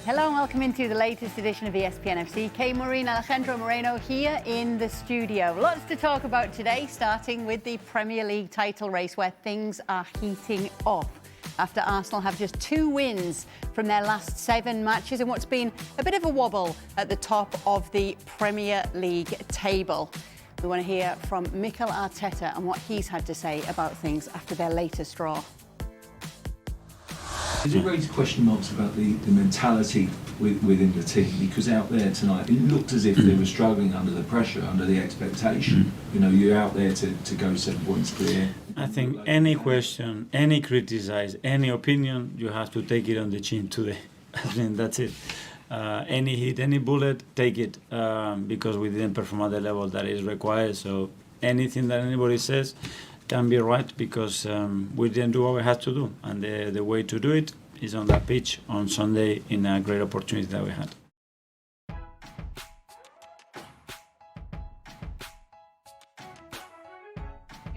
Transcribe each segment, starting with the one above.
Hello and welcome into the latest edition of ESPN FC. Kay Maureen, Alejandro Moreno here in the studio. Lots to talk about today, starting with the Premier League title race where things are heating up after Arsenal have just 2 wins from their last 7 matches in what's been a bit of a wobble at the top of the Premier League table. We want to hear from Mikel Arteta and what he's had to say about things after their latest draw. Does it raise question marks about the mentality within the team? Because out there tonight, it looked as if they were struggling under the pressure, under the expectation. You know, you're out there to go 7 points clear. I think any question, any criticize, any opinion, you have to take it on the chin today. I mean, that's it. Any hit, any bullet, take it, because we didn't perform at the level that is required. So anything that anybody says can be right, because we didn't do what we had to do, and the way to do it is on that pitch on Sunday in a great opportunity that we had.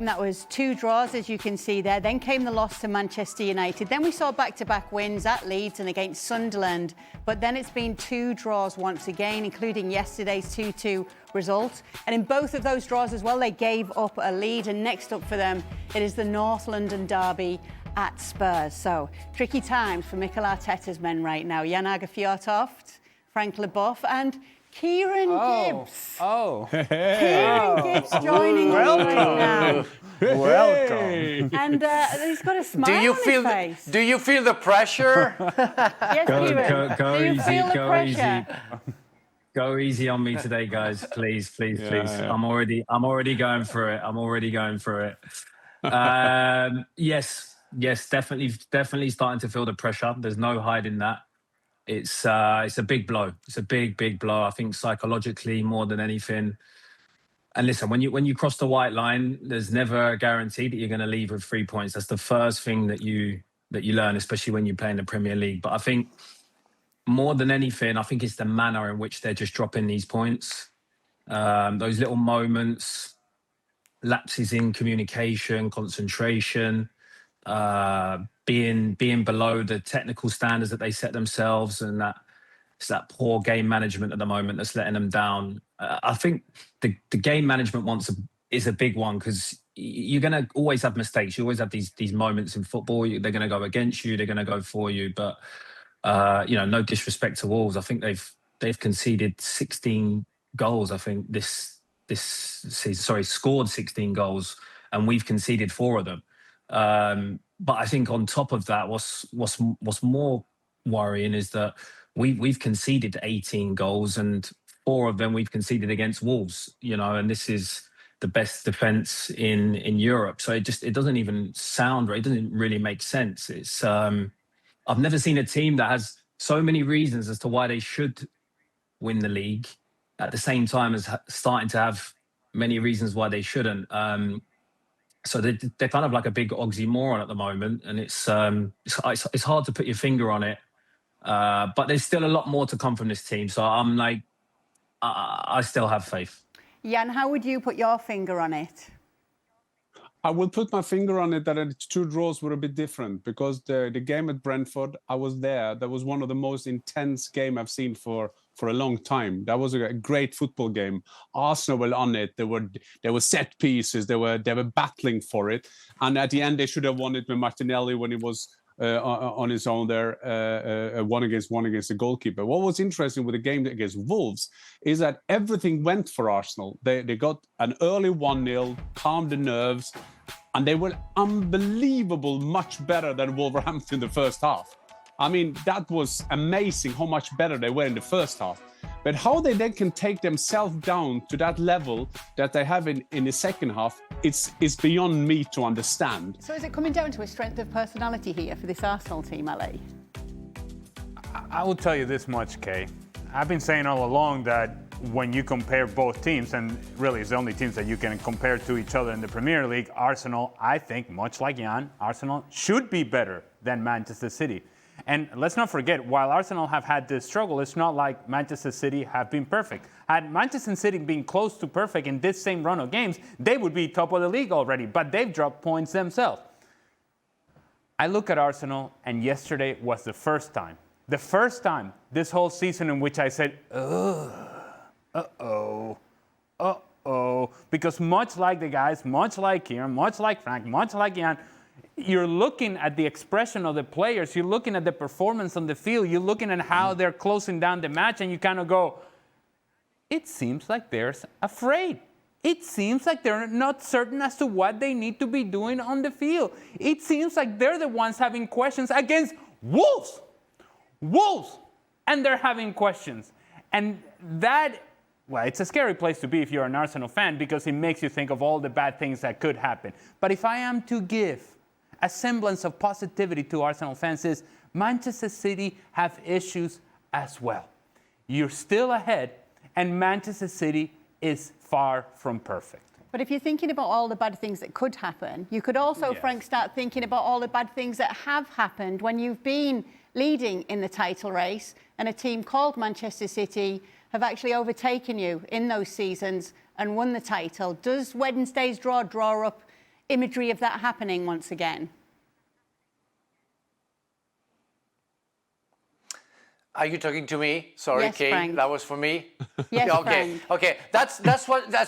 That was 2 draws, as you can see there. Then came the loss to Manchester United. Then we saw back-to-back wins at Leeds and against Sunderland. But then it's been 2 draws once again, including yesterday's 2-2 result. And in both of those draws as well, they gave up a lead. And next up for them, it is the North London derby at Spurs. So, tricky times for Mikel Arteta's men right now. Fjørtoft, Frank Leboeuf and Kieran Gibbs. Kieran Gibbs joining us right now. Welcome. And he's got a smile on his face. Do you feel the pressure? Yes, Kieran. Go Do you easy, feel the go pressure? easy. Go easy on me today, guys. Please. Yeah. I'm already going through it. Yes, definitely starting to feel the pressure. There's no hiding that. It's a big blow. It's a big blow. I think psychologically more than anything. And listen, when you cross the white line, there's never a guarantee that you're going to leave with 3 points. That's the first thing that you learn, especially when you play in the Premier League. But I think more than anything, I think it's the manner in which they're just dropping these points. Those little moments, lapses in communication, concentration, being below the technical standards that they set themselves, and it's that poor game management at the moment that's letting them down. I think the game management is a big one, because you're going to always have mistakes. You always have these moments in football. They're going to go against you. They're going to go for you. But no disrespect to Wolves. I think they've conceded 16 goals. I think this season. Sorry, scored 16 goals, and we've conceded 4 of them. But I think on top of that, what's more worrying is that we've conceded 18 goals, and 4 of them we've conceded against Wolves. And this is the best defense in Europe. So it doesn't even sound right. It doesn't really make sense. It's I've never seen a team that has so many reasons as to why they should win the league, at the same time as starting to have many reasons why they shouldn't. So they're kind of like a big oxymoron at the moment, and it's hard to put your finger on it. But there's still a lot more to come from this team. So I'm like, I still have faith. Jan, how would you put your finger on it? I will put my finger on it that the 2 draws were a bit different, because the game at Brentford, I was there. That was one of the most intense game I've seen for a long time. That was a great football game. Arsenal were on it. There were set pieces. They were battling for it. And at the end, they should have won it with Martinelli when he was on his own there, one against the goalkeeper. What was interesting with the game against Wolves is that everything went for Arsenal. They got an early 1-0, calmed the nerves, and they were unbelievable, much better than Wolverhampton in the first half. I mean, that was amazing how much better they were in the first half. But how they then can take themselves down to that level that they have in the second half, it's beyond me to understand. So is it coming down to a strength of personality here for this Arsenal team, Ali? I will tell you this much, Kay. I've been saying all along that when you compare both teams, and really it's the only teams that you can compare to each other in the Premier League, Arsenal, I think, much like Jan, Arsenal should be better than Manchester City. And let's not forget, while Arsenal have had this struggle, it's not like Manchester City have been perfect. Had Manchester City been close to perfect in this same run of games, they would be top of the league already, but they've dropped points themselves. I look at Arsenal, and yesterday was the first time The first time this whole season in which I said, because much like the guys, much like Kieran, much like Frank, much like Jan, you're looking at the expression of the players, you're looking at the performance on the field, you're looking at how they're closing down the match, and you kind of go, it seems like they're afraid. It seems like they're not certain as to what they need to be doing on the field. It seems like they're the ones having questions against Wolves. Wolves! And they're having questions. And that, well, it's a scary place to be if you're an Arsenal fan because it makes you think of all the bad things that could happen. But if I am to give a semblance of positivity to Arsenal fans, is Manchester City have issues as well. You're still ahead, and Manchester City is far from perfect. But if you're thinking about all the bad things that could happen, you could also, Yes. Frank, start thinking about all the bad things that have happened when you've been leading in the title race and a team called Manchester City have actually overtaken you in those seasons and won the title. Does Wednesday's draw up imagery of that happening once again? Are you talking to me? Sorry, Yes, Kay, Frank. that was for me. Yes, Okay, Frank. okay. That's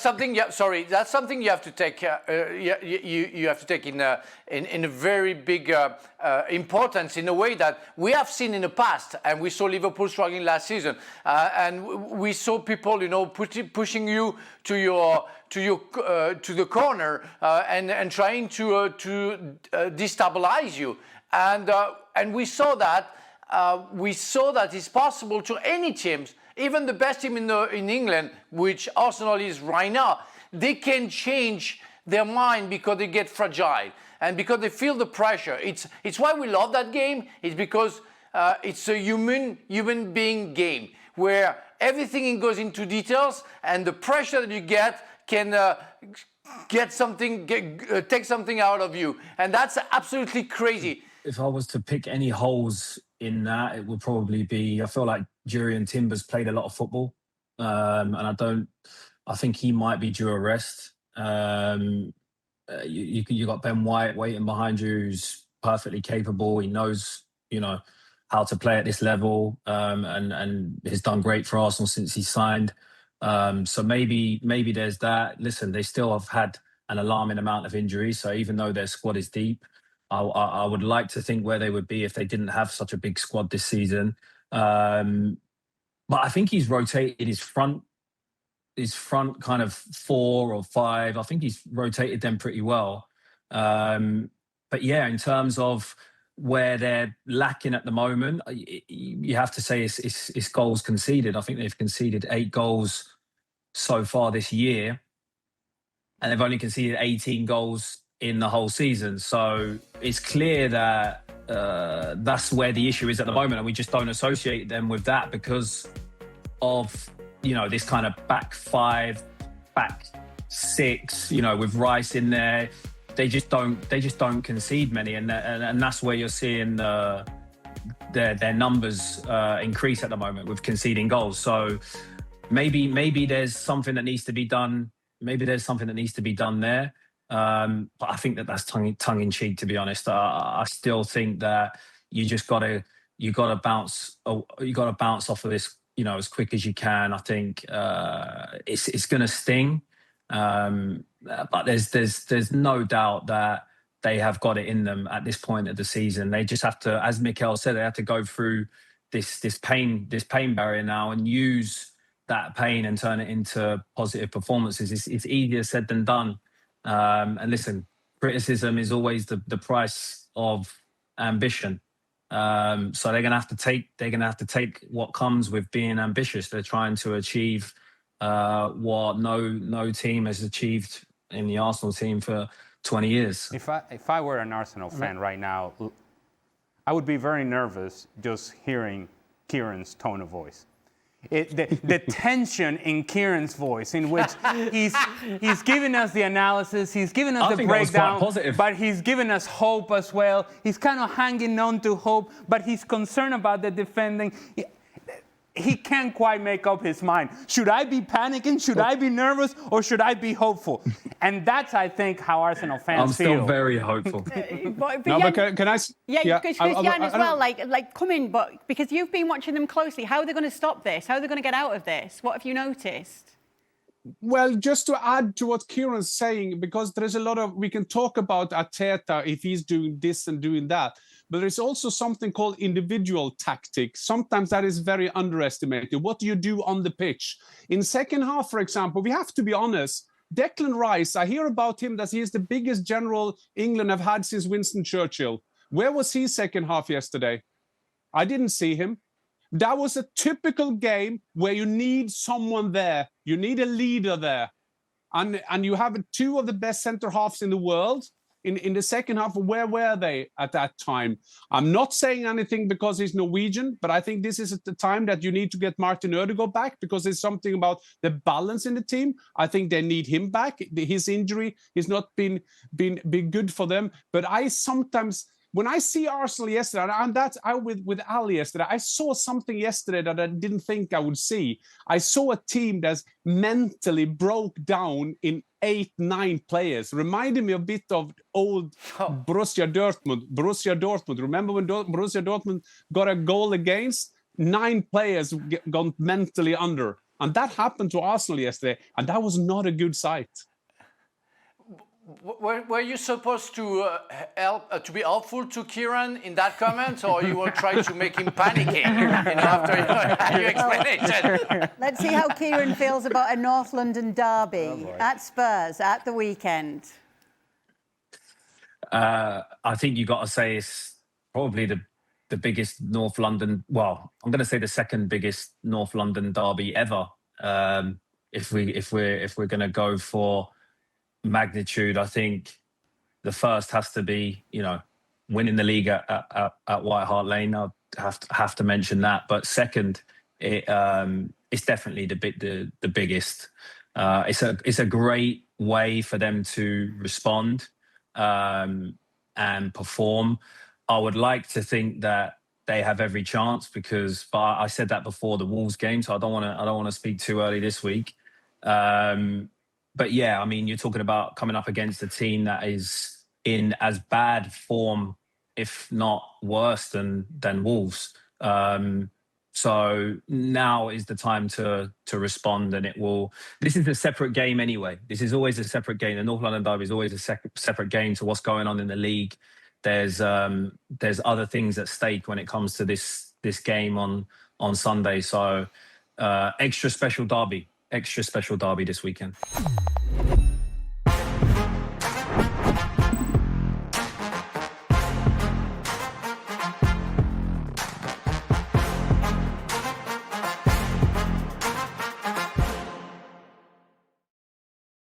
something. Sorry, that's something you have to take. You have to take in a very big importance in a way that we have seen in the past, and we saw Liverpool struggling last season, and we saw people, pushing you to the corner and trying to destabilize you, and we saw that. We saw that it's possible to any teams, even the best team in England, which Arsenal is right now, they can change their mind because they get fragile and because they feel the pressure. It's why we love that game. It's because it's a human being game where everything goes into details, and the pressure that you get can take something out of you, and that's absolutely crazy. If I was to pick any holes in that, it would probably be, I feel like Jurriën Timbers played a lot of football, and I think he might be due a rest. You got Ben White waiting behind you, who's perfectly capable. He knows, how to play at this level, and has done great for Arsenal since he signed. So maybe there's that. Listen, they still have had an alarming amount of injuries, so even though their squad is deep, I would like to think where they would be if they didn't have such a big squad this season. But I think he's rotated his front kind of 4 or 5. I think he's rotated them pretty well. But yeah, in terms of where they're lacking at the moment, you have to say it's goals conceded. I think they've conceded 8 goals so far this year, and they've only conceded 18 goals in the whole season. So it's clear that that's where the issue is at the moment, and we just don't associate them with that because of this kind of back 5, back 6, with Rice in there. They just don't concede many, and that's where you're seeing their numbers increase at the moment with conceding goals. So maybe there's something that needs to be done. Maybe there's something that needs to be done there. But I think that's tongue in cheek, to be honest. I still think that you gotta bounce off of this, as quick as you can. I think it's going to sting, but there's no doubt that they have got it in them at this point of the season. They just have to, as Mikel said, they have to go through this pain barrier now and use that pain and turn it into positive performances. It's easier said than done. And listen, criticism is always the price of ambition. So they're gonna have to take what comes with being ambitious. They're trying to achieve what no team has achieved in the Arsenal team for 20 years. If I were an Arsenal fan right now, I would be very nervous just hearing Kieran's tone of voice. The tension in Kieran's voice, in which he's giving us the analysis, he's giving us the breakdown, but he's giving us hope as well. He's kind of hanging on to hope, but he's concerned about the defending. he can't quite make up his mind. Should I be panicking? Should I be nervous? Or should I be hopeful? And that's, I think, how Arsenal fans feel. I'm still very hopeful. But No, but can I? Yeah, because Christian as I well, don't- like come in, but because you've been watching them closely, how are they going to stop this? How are they going to get out of this? What have you noticed? Well, just to add to what Kieran's saying, because there's a lot of, we can talk about Arteta if he's doing this and doing that, but there's also something called individual tactics. Sometimes that is very underestimated. What do you do on the pitch? In second half, for example, we have to be honest, Declan Rice, I hear about him that he is the biggest general England have had since Winston Churchill. Where was he second half yesterday? I didn't see him. That was a typical game where you need someone there. You need a leader there. And you have two of the best centre halves in the world. In the second half, where were they at that time? I'm not saying anything because he's Norwegian, but I think this is at the time that you need to get Martin Ødegaard back because there's something about the balance in the team. I think they need him back. His injury has not been good for them. But I sometimes, when I see Arsenal yesterday, and that's with Ali yesterday, I saw something yesterday that I didn't think I would see. I saw a team that's mentally broke down in 8-9 players. Reminded me a bit of old Borussia Dortmund. Borussia Dortmund. Remember when Borussia Dortmund got a goal against? 9 players gone mentally under. And that happened to Arsenal yesterday. And that was not a good sight. Were you supposed to help to be helpful to Kieran in that comment, or you will try to make him panicking after your explanation? Let's see how Kieran feels about a North London derby at Spurs at the weekend. I think you got to say it's probably the biggest North London. Well, I'm going to say the second biggest North London derby ever. If we're going to go for magnitude, I think the first has to be, winning the league at White Hart Lane. I'll have to mention that. But second, it's definitely the biggest. It's a great way for them to respond and perform. I would like to think that they have every chance but I said that before the Wolves game, so I don't want to speak too early this week. But yeah, I mean, you're talking about coming up against a team that is in as bad form, if not worse than Wolves. So now is the time to respond, and this is a separate game anyway. This is always a separate game. The North London derby is always a separate game to what's going on in the league. There's other things at stake when it comes to this game on Sunday. So extra special derby this weekend.